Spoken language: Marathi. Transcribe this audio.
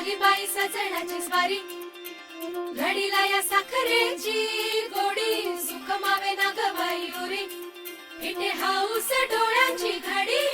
आली बाई सजणाची स्वारी, घडीला या साखरेची गोडी, सुख मावे ना ग बाई उरी, इथे हाऊस डोळ्यांची घडी,